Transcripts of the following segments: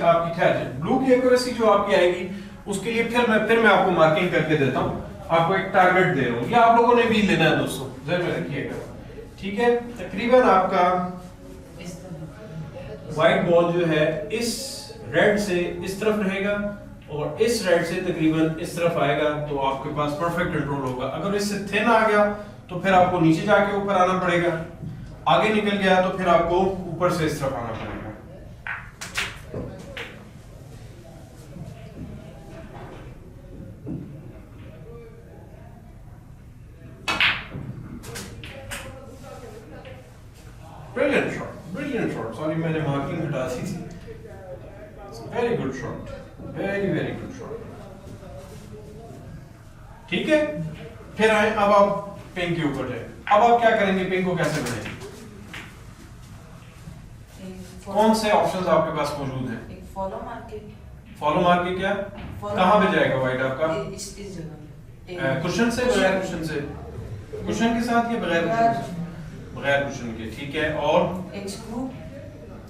आपकी ठहर जाए। ब्लू की एक्यूरेसी जो आपकी आएगी उसके लिए फिर मैं आपको मार्किंग करके देता हूँ, आपको एक टारगेट दे रहा हूँ, ये आप लोगों ने भी लेना है दोस्तों, जहन में रखिएगा। ठीक है, तकरीबन आपका व्हाइट बॉल जो है इस रेड से इस तरफ रहेगा और इस रेड से तकरीबन इस तरफ आएगा, तो आपके पास परफेक्ट कंट्रोल होगा। अगर इससे थिन आ गया तो फिर आपको नीचे जाके ऊपर आना पड़ेगा, आगे निकल गया तो फिर आपको ऊपर से इस तरफ आना पड़ेगा। ब्रिलियंट शॉट, सॉरी मैंने मार्किंग हटा दी थी। Very good shot, very very good shot. ठीक है, फिर आए, अब आप पिंक के ऊपर जाए। अब आप क्या करेंगे, पिंक को कैसे बनाएंगे? कौन से ऑप्शंस आपके पास मौजूद हैं? फॉलो मार के। फॉलो मार के क्या कहां पे जाएगा व्हाइट आपका? इस जगह कुशन से, बगैर कुशन से, कुशन के साथ या बगैर कुशन से? बगैर कुशन के, ठीक है। और एक स्क्रू।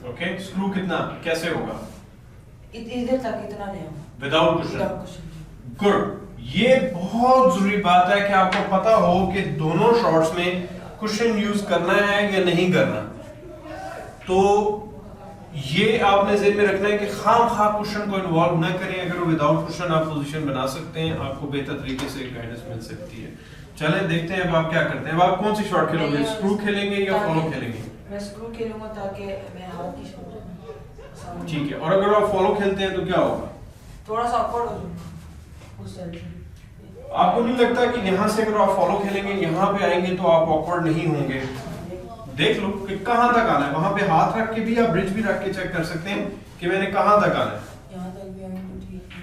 ओके, स्क्रू कितना, कैसे होगा? इधर तक, इतना नहीं होगा विदाउट कुशन। गुड, ये बहुत जरूरी बात है कि आपको पता हो कि दोनों शॉट्स में कुशन यूज करना है या नहीं करना। तो ये आपने ज़हन में रखना है कि खाम कुशन को इन्वॉल्व ना करें। अगर विदाउट कुशन आप पोजीशन बना सकते हैं, आपको बेहतर तरीके से गाइडेंस मिल सकती है। चलें देखते हैं अब आप क्या करते हैं। अब आप कौन सी शॉट खेलोगे, स्क्रू खेलेंगे या फॉलो खेलेंगे? मैं स्क्रू खेलूंगा ताकि मैं हाथ की शॉट। ठीक है, और अगर आप फॉलो खेलते हैं तो क्या होगा? थोड़ा सा ऑकवर्ड हो जाएगा उस साइड से। आपको नहीं लगता कि यहाँ से अगर आप फॉलो खेलेंगे यहाँ पे आएंगे तो आप ऑकवर्ड नहीं होंगे? देख लो कि कहाँ तक आना है, वहां पे हाथ रख के भी या ब्रिज भी रख के चेक कर सकते हैं कि मैंने कहाँ तक आना है। यहाँ तक भी आएंगे तो ठीक है,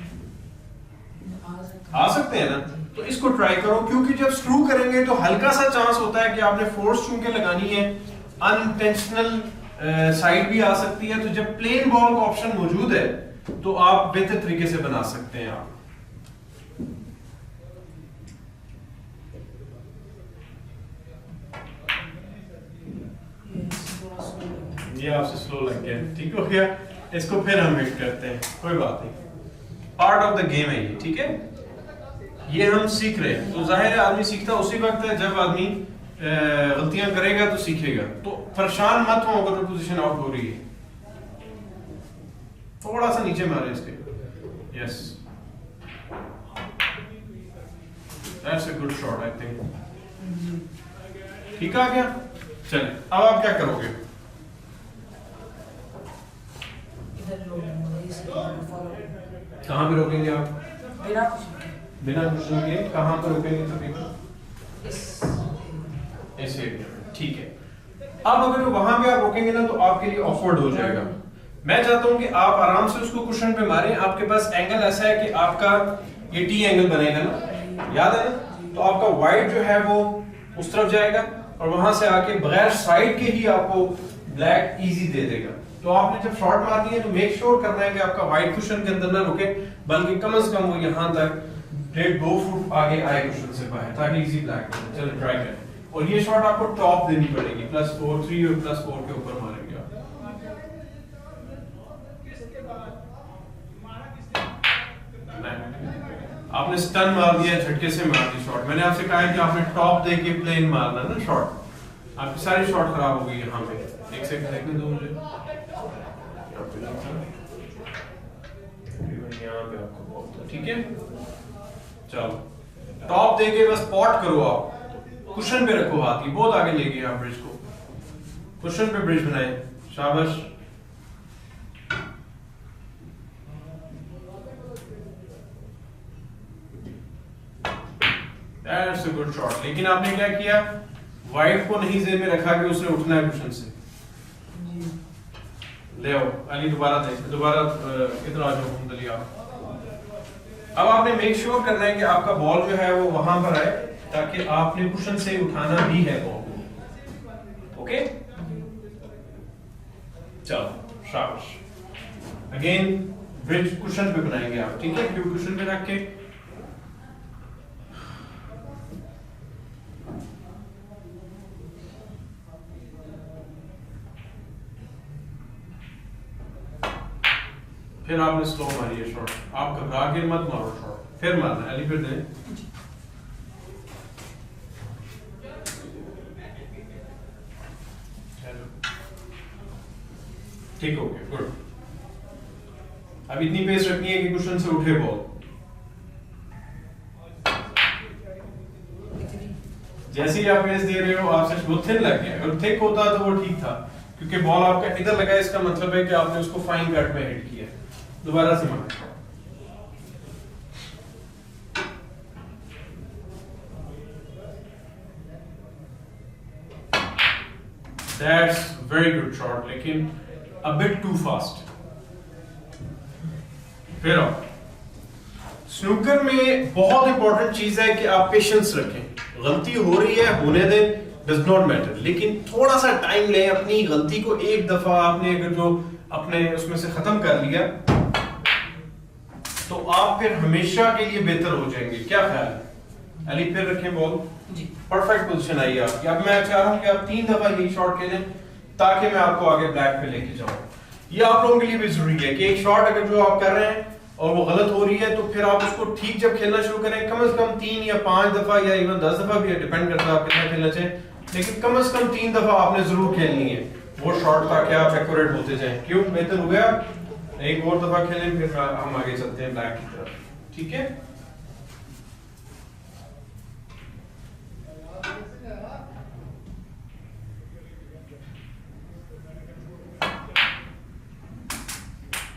आ सकते हैं ना, तो इसको ट्राई करो, क्योंकि जब स्क्रू करेंगे तो हल्का सा चांस होता है कि आपने फोर्स चूंकि लगानी है, अनइंटेंशनल साइड भी आ सकती है। तो जब प्लेन बॉल का ऑप्शन मौजूद है तो आप बेहतर तरीके से बना सकते हैं। आप ये आपसे स्लो लग गया, ठीक हो गया। इसको फिर हम हिट करते हैं, कोई बात नहीं, पार्ट ऑफ द गेम है ये, ठीक है। ये हम सीख रहे हैं, तो जाहिर है आदमी सीखता उसी वक्त है जब आदमी गलतियां करेगा तो सीखेगा। तो परेशान मत हो अगर पोजीशन आउट हो रही है, थोड़ा सा नीचे मारे इसके। Yes, that's a good shot, I think ठीक आ गया। चले, अब आप क्या करोगे? कहाँ पे रोकेंगे आप? बिना कुशन के कहाँ पे रोकेंगे तकरीबन? इस एरिया में, ठीक है। अब अगर वहां पे आप रोकेंगे ना तो आपके लिए ऑकवर्ड हो जाएगा। मैं चाहता हूं कि आप आराम से उसको कुशन पे मारें। आपके पास एंगल ऐसा है कि आपका ये टी एंगल बनेगा ना, याद है ना? तो आपका वाइट जो है वो उस तरफ जाएगा और वहां से आके बगैर साइड के ही आपको ब्लैक इजी दे देगा। तो आपने जब शॉट मारनी है तो मेक श्योर करना है कि आपका वाइट कुशन के अंदर ना रुके, बल्कि कम से कम वो यहाँ तक 1.5-2 फुट आगे आए कुशन से बाहर, ताकि इजी ब्लैक हो। चलो ट्राई करें। और ये शॉट आपको टॉप देनी पड़ेगी, +4 3 और +4 के ऊपर मारेंगे आप। आपने स्टन मार दिया, झटके से मार दी शॉट। मैंने आपसे कहा है कि आपने टॉप दे के प्लेन मारना ना शॉट। आपकी सारी शॉट खराब हो गई यहाँ पे। एक सेकंड देखने दो मुझे। यहाँ पे आपको बॉल था, ठीक है। चलो टॉप दे के बस पॉट करो आप, कुशन पे रखो हाथ, ये बहुत आगे ले गए आप ब्रिज को। कुशन पे ब्रिज बनाए, शाबाश। That's a good shot। लेकिन आपने क्या किया, वाइट को नहीं जेब में रखा कि उसने उठना है कुशन से। ले आओ अली, दोबारा इधर आ जाओ घूम आप। अब आपने मेक श्योर करना है कि आपका बॉल जो है वो वहां पर आए, ताकि आपने कुशन से उठाना भी है बॉल। ओके, चलो शाबाश। अगेन ब्रिज कुशन पे बनाएंगे आप, ठीक है। क्यों कुशन पे रख के फिर आपने स्लो मारी है शॉट, आप घबरा के मत मारो शॉट, फिर मारना अली, फिर दें। ठीक हो गया, गुड। अब इतनी पेस रखनी है कि कुशन से उठे बॉल। जैसे ही आप पेस दे रहे हो आपसे वो थिन लग गया, अगर थिक होता तो वो ठीक था, क्योंकि बॉल आपका इधर लगा, इसका मतलब है कि आपने उसको फाइन कट में हिट किया। दोबारा से मारो। That's very good shot, लेकिन a bit too fast। फिर आओ, स्नूकर में बहुत इंपॉर्टेंट चीज है कि आप पेशेंस रखें। गलती हो रही है, होने दें, डज नॉट मैटर, लेकिन थोड़ा सा टाइम लें। अपनी गलती को एक दफा आपने अगर जो अपने उसमें से खत्म कर लिया तो आप फिर हमेशा के लिए बेहतर हो जाएंगे। क्या ख्याल है अली? फिर रखें बॉल जी, परफेक्ट पोजीशन आई है आपकी। अब मैं चाह रहा हूं कि आप 3 दफा यही शॉट खेलें ताकि मैं आपको आगे ब्लैक पे लेके जाऊं। ये आप लोगों के लिए भी जरूरी है कि एक शॉट अगर जो आप कर रहे हैं और वो गलत हो रही है तो फिर आप उसको ठीक जब खेलना शुरू करें, कम से कम 3 या 5 दफा या इवन 10 दफा भी, डिपेंड करता है आप कितना खेलना चाहें, लेकिन कम से कम 3 दफा आपने जरूर खेलनी है वो शॉट, ताकि आप एक्यूरेट होते जाएं। क्यों? बेहतर हो गया, एक और दफा खेलें, फिर हम आगे चलते हैं ब्लैक की तरफ। ठीक है,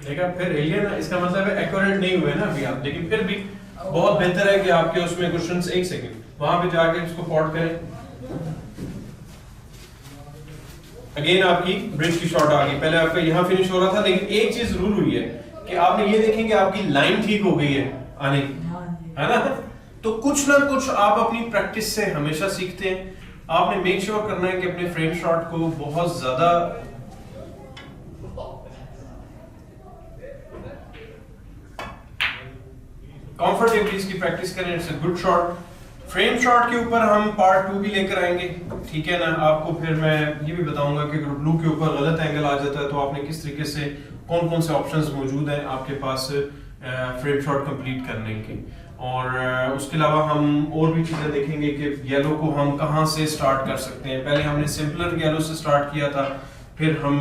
देखा फिर हिलिए ना, इसका मतलब है एक्यूरेट नहीं हुए ना अभी आप, लेकिन फिर भी बहुत बेहतर है कि आपके उसमें क्वेश्चंस। एक सेकंड, वहां पे जाके इसको पॉट करें। अगेन आपकी ब्रिज की शॉट आ गई, पहले आपका यहां फिनिश हो रहा था, लेकिन एक चीज जरूर हुई है कि आपने ये देखेंगे आपकी लाइन ठीक हो गई है आने की, है ना? तो कुछ ना कुछ आप अपनी प्रैक्टिस से हमेशा सीखते हैं। आपने मेक श्योर करना है कि अपने फ्रेम शॉट को बहुत ज्यादा कंफर्टेबली इसकी प्रैक्टिस करें। It's a good shot. Frame shot के ऊपर हम पार्ट 2 भी लेकर आएंगे, ठीक है ना? आपको फिर मैं ये भी बताऊंगा कि अगर ब्लू के ऊपर गलत एंगल आ जाता है तो आपने किस तरीके से, कौन कौन से ऑप्शंस मौजूद हैं आपके पास फ्रेम शॉट कंप्लीट करने के। और उसके अलावा हम और भी चीज़ें देखेंगे कि येलो को हम कहाँ से स्टार्ट कर सकते हैं। पहले हमने सिंपलर येलो से स्टार्ट किया था, फिर हम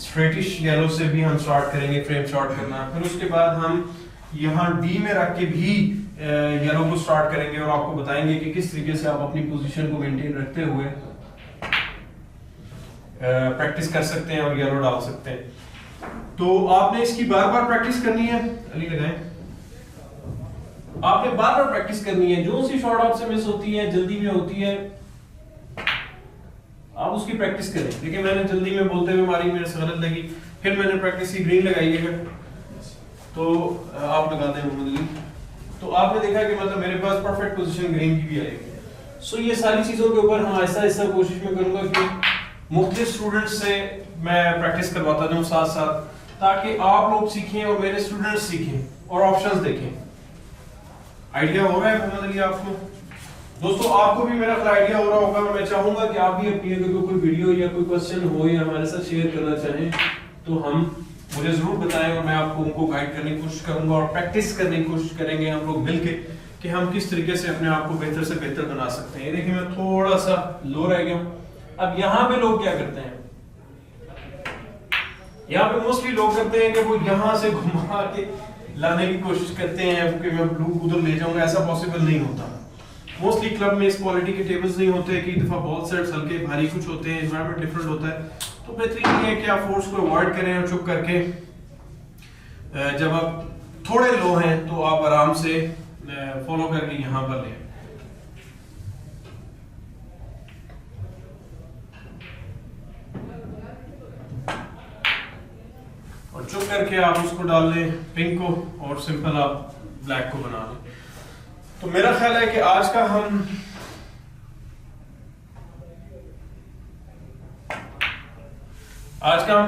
स्ट्रेटिश येलो से भी हम स्टार्ट करेंगे फ्रेम शॉट करना, फिर उसके बाद हम यहाँ डी में रख के भी येलो को स्टार्ट करेंगे और आपको बताएंगे कि किस तरीके से आप अपनी पोजीशन को मेंटेन रखते हुए प्रैक्टिस कर सकते हैं और येलो डाल सकते हैं। तो आपने इसकी बार बार प्रैक्टिस करनी है, अली लगाएं, आपने बार बार प्रैक्टिस करनी है। जो सी शॉट आपसे मिस होती है, जल्दी में होती है, आप उसकी प्रैक्टिस करें। देखिए मैंने जल्दी में बोलते हुए मारी, मेरे से गलत लगी, फिर मैंने प्रैक्टिस की, ग्रीन लगाई है, तो आप लगाते हैं मोहम्मद। तो आपने देखा कि मतलब मेरे पास परफेक्ट पोजीशन ग्रीन की भी आएगी। सो ये सारी चीज़ों के ऊपर हम आहिस्ता आहिस्ता कोशिश में करूंगा कि मुख्तलिफ स्टूडेंट्स से मैं प्रैक्टिस करवाता जाऊँ साथ साथ, ताकि आप लोग सीखें और मेरे स्टूडेंट्स सीखें और ऑप्शंस देखें। आइडिया हो रहा है मोहम्मद अली आपको? दोस्तों आपको भी मेरा आइडिया हो रहा होगा। मैं चाहूंगा कि आप भी अपनी अगर कोई वीडियो या कोई क्वेश्चन हो या हमारे साथ शेयर करना चाहें तो हम मुझे जरूर बताएं और मैं आपको उनको गाइड करने की कोशिश करूंगा और प्रैक्टिस करने की कोशिश करेंगे हम लोग मिलके कि हम किस तरीके से अपने आप को बेहतर से बेहतर बना सकते हैं। देखिए मैं थोड़ा सा लो रह गया हूं। अब यहाँ पे लोग क्या करते हैं, यहाँ पे मोस्टली लोग करते हैं कि वो यहाँ से घुमा के लाने की कोशिश करते हैं कि मैं ब्लू उधर ले जाऊंगा। ऐसा पॉसिबल नहीं होता। मोस्टली क्लब में इस क्वालिटी के टेबल्स नहीं होते, कि दफा बॉल सेट्स हल्के भारी कुछ होते हैं, एनवायरनमेंट डिफरेंट होता है। तो बेहतरीन ये है कि आप फोर्स को अवॉइड करें और चुप करके जब आप थोड़े लो हैं तो आप आराम से फॉलो करके यहाँ पर लें। और चुप करके आप उसको डाल लें पिंक को और सिंपल आप ब्लैक को बना लें। तो मेरा ख्याल है कि आज का हम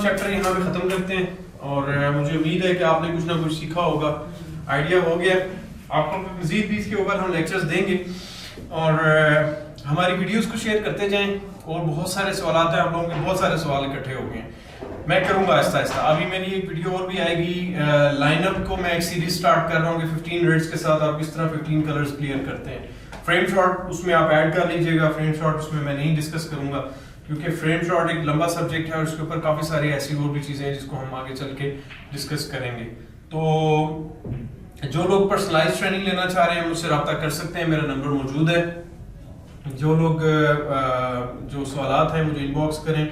चैप्टर यहाँ पे खत्म करते हैं और मुझे उम्मीद है कि आपने कुछ ना कुछ सीखा होगा, आइडिया हो गया। आपको मजीद भी इसके ऊपर हम लेक्चर्स देंगे और हमारी वीडियोस को शेयर करते जाएं। और बहुत सारे सवाल हैं, आप लोगों के बहुत सारे सवाल इकट्ठे हो गए हैं। मैं करूंगा आहिस्ता आहिस्ता। अभी मेरी एक वीडियो और भी आएगी, लाइनअप को मैं एक सीरीज स्टार्ट कर रहा हूँ कि 15 रेड्स के साथ आप किस तरह 15 कलर्स क्लियर करते हैं। फ्रेम शॉट उसमें आप ऐड कर लीजिएगा, फ्रेम शॉट उसमें मैं नहीं डिस्कस करूंगा क्योंकि फ्रेम शॉट एक लंबा सब्जेक्ट है और उसके ऊपर काफी सारी ऐसी और भी चीजें हैं जिसको हम आगे चल के डिस्कस करेंगे। तो जो लोग पर्सनलाइज्ड ट्रेनिंग लेना चाह रहे हैं मुझसे रब्ता कर सकते हैं, मेरा नंबर मौजूद है। जो लोग जो सवालात हैं मुझे इनबॉक्स करें।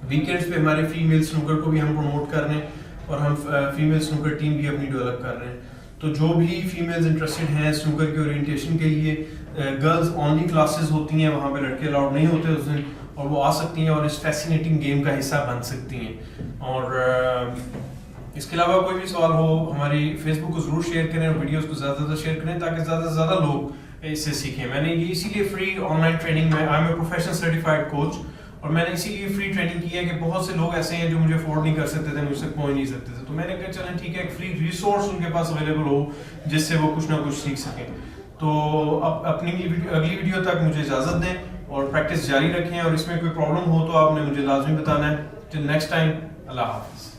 वीकेंड्स पे हमारे फीमेल स्नूकर को भी हम प्रमोट कर रहे हैं और हम फीमेल स्नूकर टीम भी अपनी डेवलप कर रहे हैं। तो जो भी फीमेल्स इंटरेस्टेड हैं स्नूकर के ओरिएंटेशन के लिए, गर्ल्स ओनली क्लासेस होती हैं, वहाँ पे लड़के अलाउड नहीं होते उस दिन, और वो आ सकती हैं और इस फैसिनेटिंग गेम का हिस्सा बन सकती हैं। और इसके अलावा कोई भी सवाल हो हमारी फेसबुक को जरूर शेयर करें और वीडियोस को ज़्यादा से ज़्यादा शेयर करें ताकि ज़्यादा से ज़्यादा लोग इससे सीखें। मैंने ये इसीलिए फ्री ऑनलाइन ट्रेनिंग में, I am a professional certified coach, और मैंने इसीलिए फ्री ट्रेनिंग की है कि बहुत से लोग ऐसे हैं जो मुझे अफोर्ड नहीं कर सकते थे, मुझसे पहुंच नहीं सकते थे, तो मैंने कहा चलें ठीक है एक फ्री रिसोर्स उनके पास अवेलेबल हो जिससे वो कुछ ना कुछ सीख सकें। तो अब अपनी अगली वीडियो तक मुझे इजाज़त दें और प्रैक्टिस जारी रखें, और इसमें कोई प्रॉब्लम हो तो आपने मुझे लाजमी बताना है। टिल नेक्स्ट टाइम, अल्लाह हाफिज़।